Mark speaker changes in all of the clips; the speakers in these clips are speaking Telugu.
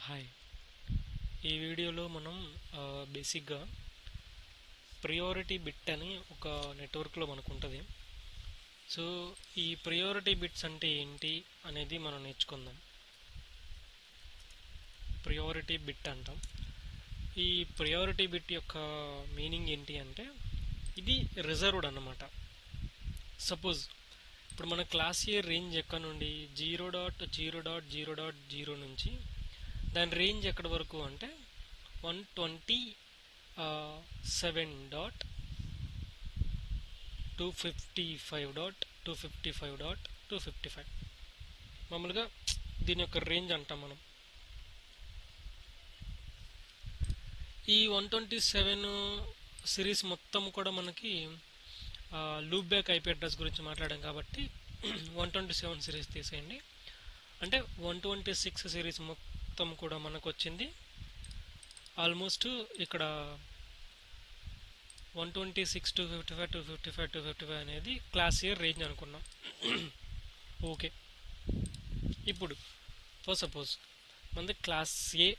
Speaker 1: హాయ్. ఈ వీడియోలో మనం బేసిక్గా ప్రియారిటీ బిట్ అని ఒక నెట్వర్క్లో మనకు ఉంటుంది. సో ఈ ప్రియారిటీ బిట్స్ అంటే ఏంటి అనేది మనం నేర్చుకుందాం. ప్రియారిటీ బిట్ అంటాం. ఈ ప్రియారిటీ బిట్ యొక్క మీనింగ్ ఏంటి అంటే ఇది రిజర్వ్డ్ అన్నమాట. సపోజ్ ఇప్పుడు మన క్లాస్ ఇయర్ రేంజ్ ఎక్కడ నుండి 0.0.0.0 నుంచి దాని రేంజ్ ఎక్కడి వరకు అంటే 127.255.255.255 మామూలుగా దీని యొక్క రేంజ్ అంటాం మనం. ఈ 127 సిరీస్ మొత్తం కూడా మనకి లూప్ బ్యాక్ ఐపీ అడ్రస్ గురించి మాట్లాడాం కాబట్టి 127 సిరీస్ తీసేయండి. అంటే 126 సిరీస్ మొత్తం కూడా మనకు వచ్చింది. ఆల్మోస్ట్ ఇక్కడ 126, 255, 255, 255 అనేది క్లాస్ ఇయర్ రేంజ్ అనుకున్నాం. ఓకే, ఇప్పుడు ఫర్ సపోజ్ మనది క్లాస్ ఏ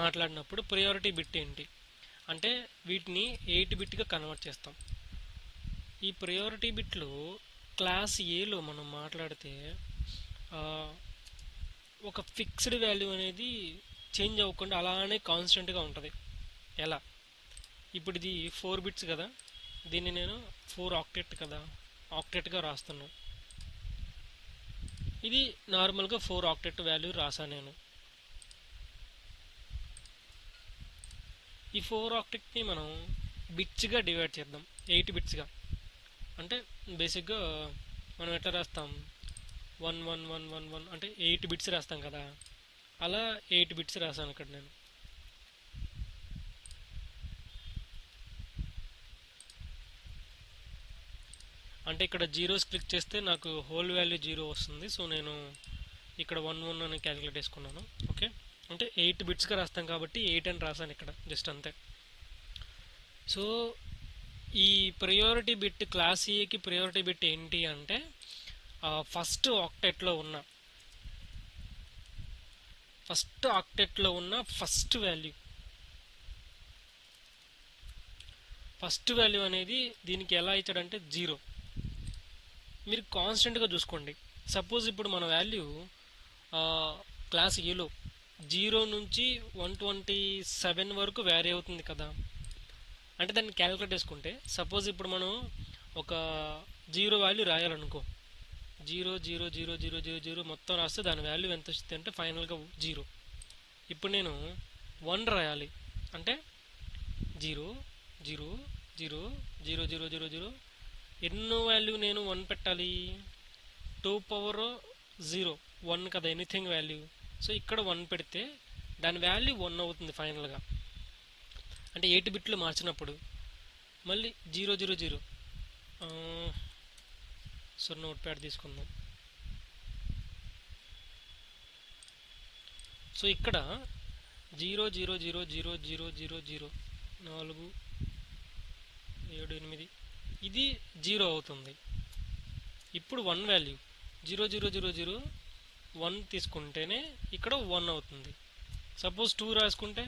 Speaker 1: మాట్లాడినప్పుడు ప్రియారిటీ బిట్ ఏంటి అంటే వీటిని 8 బిట్గా కన్వర్ట్ చేస్తాం. ఈ ప్రియారిటీ బిట్లో క్లాస్ ఏలో మనం మాట్లాడితే ఒక ఫిక్స్డ్ వాల్యూ అనేది చేంజ్ అవ్వకుండా అలానే కాన్స్టెంట్గా ఉంటుంది. ఎలా? ఇప్పుడు ఇది 4 బిట్స్ కదా, దీన్ని నేను 4 ఆక్టెట్ కదా, ఆక్టెట్గా రాస్తున్నాను. ఇది నార్మల్గా 4 ఆక్టెట్ వాల్యూ రాసాను నేను. ఈ 4 ఆక్టెట్ని మనం బిట్స్గా డివైడ్ చేద్దాం, 8 బిట్స్గా. అంటే బేసిక్గా మనం ఎట్లా రాస్తాం, 11111 అంటే 8 బిట్స్ రాస్తాం కదా, అలా 8 బిట్స్ రాసాను ఇక్కడ నేను. అంటే ఇక్కడ జీరోస్ క్లిక్ చేస్తే నాకు హోల్ వాల్యూ 0 వస్తుంది. సో నేను ఇక్కడ 11 అని క్యాలిక్యులేట్ చేసుకున్నాను. ఓకే, అంటే 8 బిట్స్గా రాస్తాం కాబట్టి 8 అని రాసాను ఇక్కడ, జస్ట్ అంతే. సో ఈ ప్రియారిటీ బిట్ క్లాస్ ఏకి ప్రియారిటీ బిట్ ఏంటి అంటే ఫస్ట్ ఆక్టెట్లో ఉన్న ఫస్ట్ వాల్యూ అనేది దీనికి ఎలా ఇచ్చాడంటే 0. మీరు కాన్స్టెంట్గా చూసుకోండి. సపోజ్ ఇప్పుడు మన వాల్యూ క్లాస్ ఏలో 0 నుంచి 127 వరకు వ్యారీ అవుతుంది కదా. అంటే దాన్ని క్యాలిక్యులేట్ చేసుకుంటే సపోజ్ ఇప్పుడు మనం ఒక 0 వాల్యూ రాయాలనుకో, 0 మొత్తం రాస్తే దాని వాల్యూ ఎంత వస్తుంది అంటే ఫైనల్గా 0. ఇప్పుడు నేను 1 రాయాలి అంటే 0 0 0 0 0 0 0 ఎన్నో వాల్యూ నేను 1 పెట్టాలి, 2 పవర్ 0 1 కదా ఎనీథింగ్ వాల్యూ. సో ఇక్కడ 1 పెడితే దాని వాల్యూ 1 అవుతుంది ఫైనల్గా. అంటే 8 బిట్లు మార్చినప్పుడు మళ్ళీ 0 0 0. సో నోట్ ప్యాడ్ తీసుకుందాం. సో ఇక్కడ 0 0 0 0 0 0 0 4 7 8 ఇది 0 అవుతుంది. ఇప్పుడు 1 వాల్యూ 0 0 0 0 1 తీసుకుంటేనే ఇక్కడ 1 అవుతుంది. సపోజ్ 2 రాసుకుంటే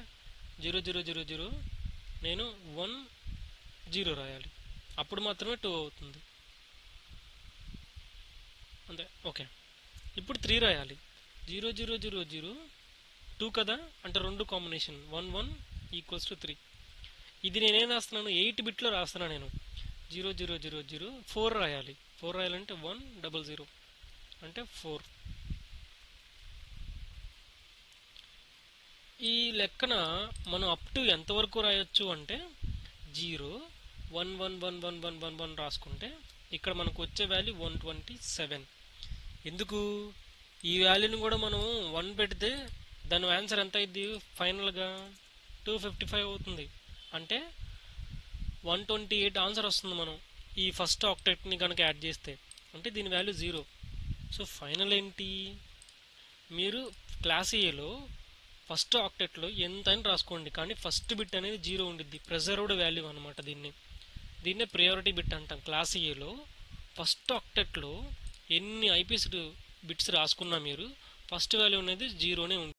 Speaker 1: 0 0 0 0 నేను 1 0 రాయాలి, అప్పుడు మాత్రమే 2 అవుతుంది. అంతే. ఓకే, ఇప్పుడు 3 రాయాలి, 0 0 0 0 2 కదా, అంటే 2 కాంబినేషన్ 1 1 ఈక్వల్స్ టు 3. ఇది నేనేం రాస్తున్నాను, 8 బిట్లో రాస్తున్నాను నేను. 0 0 0 0 4 రాయాలి, 4 రాయాలంటే 1 0 0 అంటే 4. ఈ లెక్కన మనం అప్ టు ఎంతవరకు రాయొచ్చు అంటే 0 1 1 1 1 1 1 1 రాసుకుంటే ఇక్కడ మనకు వచ్చే వాల్యూ 127. ఎందుకు ఈ వాల్యూని కూడా మనం 1 పెడితే దాని ఆన్సర్ ఎంత అయింది ఫైనల్గా 255 అవుతుంది. అంటే 128 ఆన్సర్ వస్తుంది మనం ఈ ఫస్ట్ ఆక్టెట్ని కనుక యాడ్ చేస్తే. అంటే దీని వాల్యూ 0. సో ఫైనల్ ఏంటి, మీరు క్లాస్ ఏలో ఫస్ట్ ఆక్టెట్లో ఎంత అని రాసుకోండి, కానీ ఫస్ట్ బిట్ అనేది 0 ఉండిద్ది, ప్రిజర్వ్డ్ వాల్యూ అనమాట. దీన్నే ప్రియారిటీ బిట్ అంటాం. క్లాస్ ఏలో ఫస్ట్ ఆక్టెట్లో ఎన్ని ఐపీస్ బిట్స్ రాసుకున్నా మీరు ఫస్ట్ వాల్యూ అనేది 0నే ఉంటుంది.